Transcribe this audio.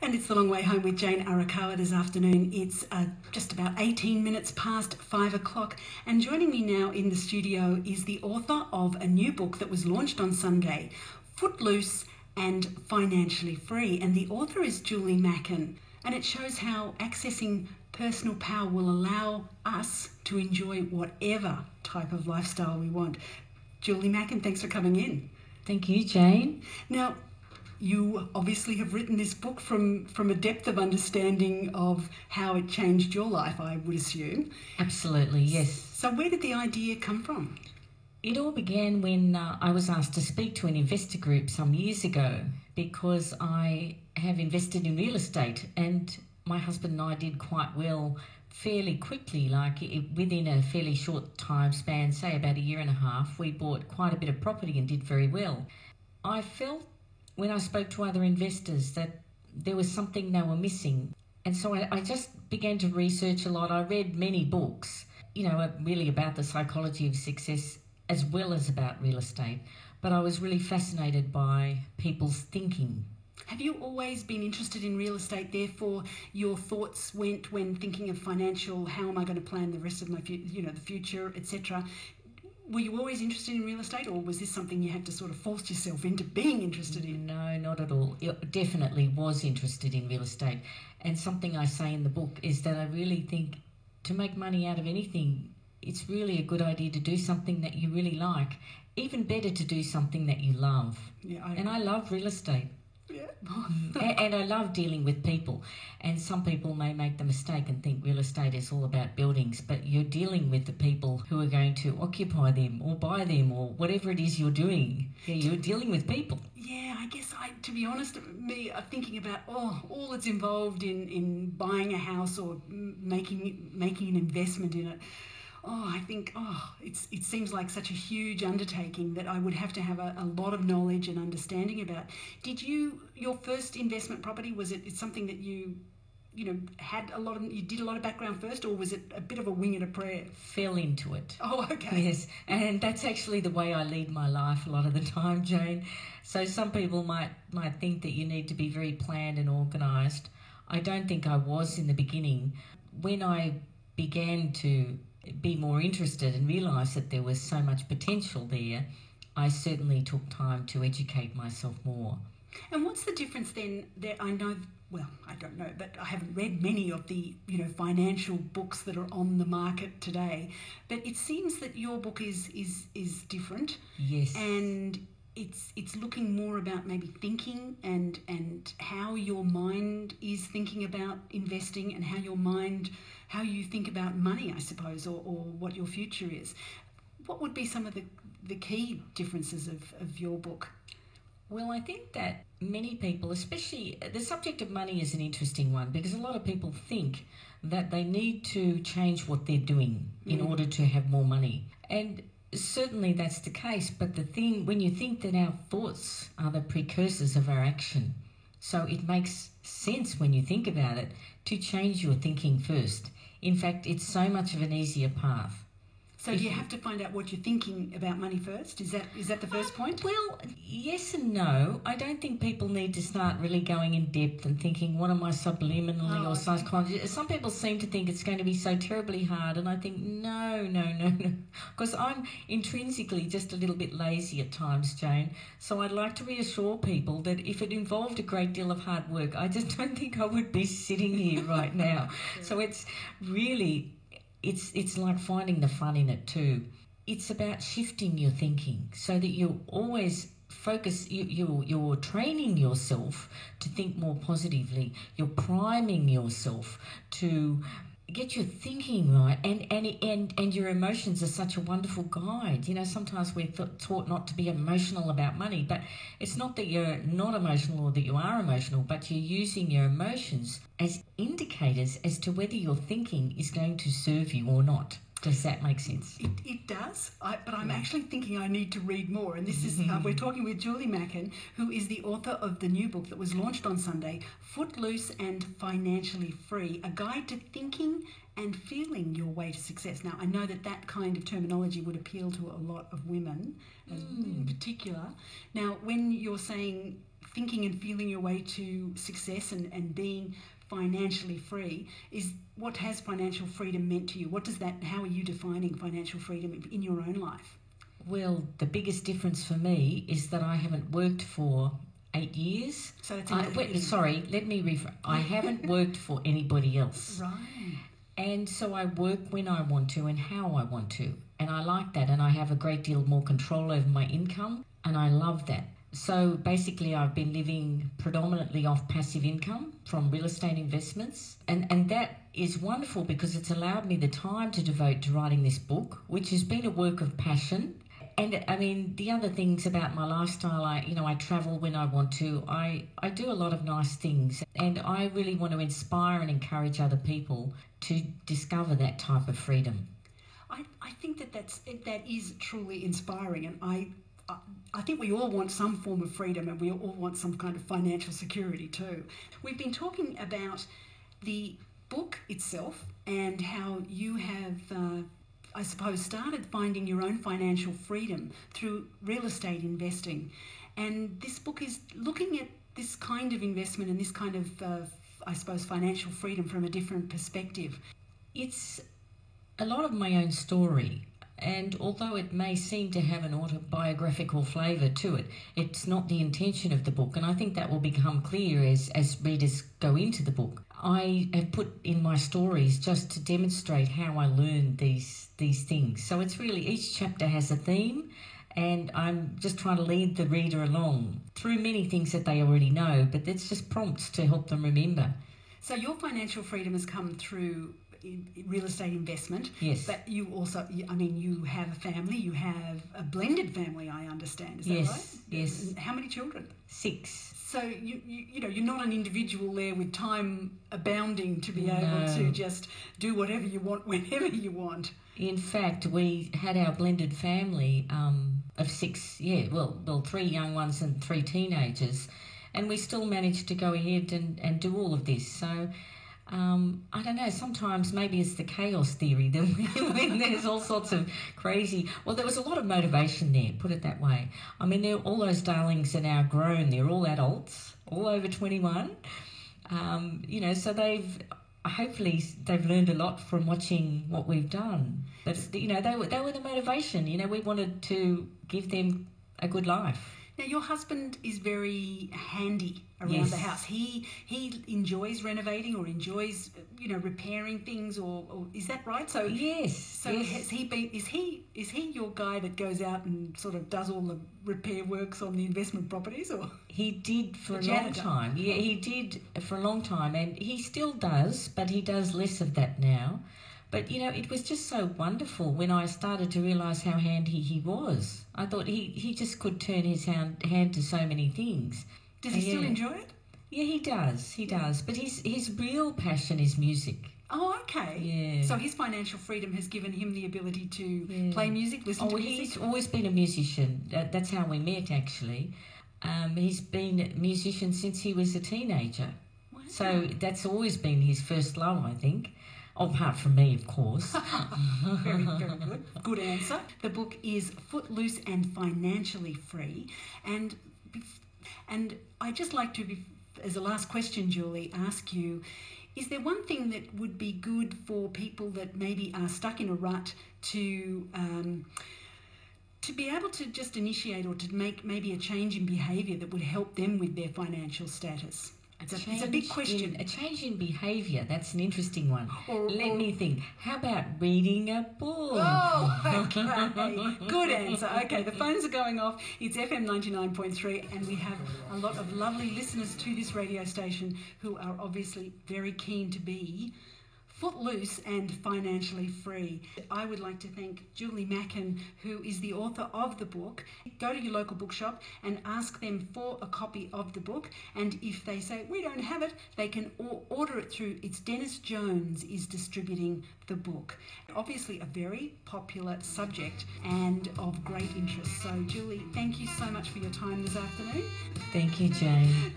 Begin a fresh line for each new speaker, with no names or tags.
And it's The Long Way Home with Jane Arakawa this afternoon. It's just about 18 minutes past 5 o'clock. And joining me now in the studio is the author of a new book that was launched on Sunday, Footloose and Financially Free. And the author is Julie Macken. And it shows how accessing personal power will allow us to enjoy whatever type of lifestyle we want. Julie Macken, thanks for coming in.
Thank you, Jane.
Now, you obviously have written this book from a depth of understanding of how it changed your life, I would assume.
Absolutely, yes.
So where did the idea come from?
It all began when I was asked to speak to an investor group some years ago because I have invested in real estate, and my husband and I did quite well fairly quickly, within a fairly short time span, say about a year and a half. We bought quite a bit of property and did very well. I felt when I spoke to other investors that there was something they were missing. And so I just began to research a lot. I read many books, really about the psychology of success as well as about real estate. But I was really fascinated by people's thinking.
Have you always been interested in real estate? Therefore, your thoughts went when thinking of financial, how am I going to plan the rest of my the future, etc. Were you always interested in real estate, or was this something you had to sort of force yourself into being interested in?
No, not at all. I definitely was interested in real estate. And something I say in the book is that I really think to make money out of anything, it's really a good idea to do something that you really like. Even better to do something that you love.
Yeah,
and I love real estate.
Yeah.
And I love dealing with people. And some people may make the mistake and think real estate is all about buildings, but you're dealing with the people who are going to occupy them or buy them or whatever it is you're doing. Yeah, you're dealing with people.
Yeah, I guess to be honest, thinking about all that's involved in buying a house or making an investment in it. I think, it seems like such a huge undertaking that I would have to have a lot of knowledge and understanding about. Did your first investment property, was it something that you did a lot of background first, or was it a bit of a wing and a prayer?
Fell into it.
Oh, okay.
Yes, and that's actually the way I lead my life a lot of the time, Jane. So some people might think that you need to be very planned and organised. I don't think I was in the beginning. When I began to be more interested and realise that there was so much potential there, I certainly took time to educate myself more.
And what's the difference then? I don't know, but I haven't read many of the financial books that are on the market today. But it seems that your book is different.
Yes.
And it's looking more about maybe thinking and how your mind is thinking about investing, and how you think about money, I suppose, or what your future is. What would be some of the key differences of your book?
Well, I think that many people, especially the subject of money, is an interesting one, because a lot of people think that they need to change what they're doing in order to have more money. And certainly that's the case, but the thing, when you think that our thoughts are the precursors of our action, so it makes sense when you think about it to change your thinking first. In fact, it's so much of an easier path.
So do you have to find out what you're thinking about money first? Is that the first point?
Well, yes and no. I don't think people need to start really going in depth and thinking, what am I subliminally or subconsciously? Some people seem to think it's going to be so terribly hard, and I think, no. Because I'm intrinsically just a little bit lazy at times, Jane. So I'd like to reassure people that if it involved a great deal of hard work, I just don't think I would be sitting here right now. So it's really... It's like finding the fun in it too. It's about shifting your thinking so that you always focus, you're training yourself to think more positively. You're priming yourself to get your thinking right, and your emotions are such a wonderful guide. Sometimes we're taught not to be emotional about money, but it's not that you're not emotional or that you are emotional, but you're using your emotions as indicators as to whether your thinking is going to serve you or not. Does that make sense?
It does, but I'm actually thinking I need to read more. And this is, we're talking with Julie Macken, who is the author of the new book that was launched on Sunday, Footloose and Financially Free, a guide to thinking and feeling your way to success. Now, I know that kind of terminology would appeal to a lot of women in particular. Now, when you're saying thinking and feeling your way to success and being financially free, what has financial freedom meant to you? How are you defining financial freedom in your own life?
Well, the biggest difference for me is that I haven't worked for 8 years.
So it's
I haven't worked for anybody else.
Right.
And so I work when I want to and how I want to. And I like that. And I have a great deal more control over my income. And I love that. So basically I've been living predominantly off passive income from real estate investments. And that is wonderful because it's allowed me the time to devote to writing this book, which has been a work of passion. And I mean, the other things about my lifestyle, I travel when I want to. I do a lot of nice things, and I really want to inspire and encourage other people to discover that type of freedom.
I think that is truly inspiring, and I think we all want some form of freedom, and we all want some kind of financial security too. We've been talking about the book itself and how you have I suppose, started finding your own financial freedom through real estate investing. And this book is looking at this kind of investment and this kind of, I suppose, financial freedom from a different perspective.
It's a lot of my own story. And although it may seem to have an autobiographical flavour to it, it's not the intention of the book. And I think that will become clear as readers go into the book. I have put in my stories just to demonstrate how I learned these things. So it's really, each chapter has a theme, and I'm just trying to lead the reader along through many things that they already know, but it's just prompts to help them remember.
So your financial freedom has come through real estate investment.
Yes.
But you also, you have a family, you have a blended family, I understand. Is that right?
Yes.
How many children?
6.
So you're not an individual there with time abounding to be able to just do whatever you want whenever you want.
In fact, we had our blended family of 6, 3 young ones and 3 teenagers, and we still managed to go ahead and do all of this. So I don't know, sometimes maybe it's the chaos theory that when there's all sorts of crazy... Well, there was a lot of motivation there, put it that way. I mean, all those darlings are now grown. They're all adults, all over 21. So hopefully they've learned a lot from watching what we've done. But, they were the motivation. We wanted to give them a good life.
Now, your husband is very handy around the house. He enjoys renovating or enjoys, repairing things, or is that right? So
yes.
So has he been? Is he your guy that goes out and sort of does all the repair works on the investment properties, or?
He did for a long time. Yeah, he did for a long time, and he still does, but he does less of that now. But, it was just so wonderful when I started to realise how handy he was. I thought he just could turn his hand to so many things.
Does he still enjoy it?
Yeah, he does. He does. But his real passion is music.
Oh, okay.
Yeah.
So his financial freedom has given him the ability to play music, listen to music?
He's always been a musician. That's how we met, actually. He's been a musician since he was a teenager.
Wow.
So that's always been his first love, I think. Apart from me, of course.
Very, very good. Good answer. The book is Footloose and Financially Free. And I'd just like to, as a last question, Julie, ask you, is there one thing that would be good for people that maybe are stuck in a rut to be able to just initiate or to make maybe a change in behaviour that would help them with their financial status? It's a big question.
A change in behaviour, that's an interesting one. Let me think. How about reading a book?
Oh, okay. Good answer. Okay, the phones are going off. It's FM 99.3, and we have a lot of lovely listeners to this radio station who are obviously very keen to be footloose and financially free. I would like to thank Julie Macken, who is the author of the book. Go to your local bookshop and ask them for a copy of the book, and if they say we don't have it, they can order it through. It's Dennis Jones is distributing the book. Obviously a very popular subject and of great interest. So Julie, thank you so much for your time this afternoon.
Thank you, Jane.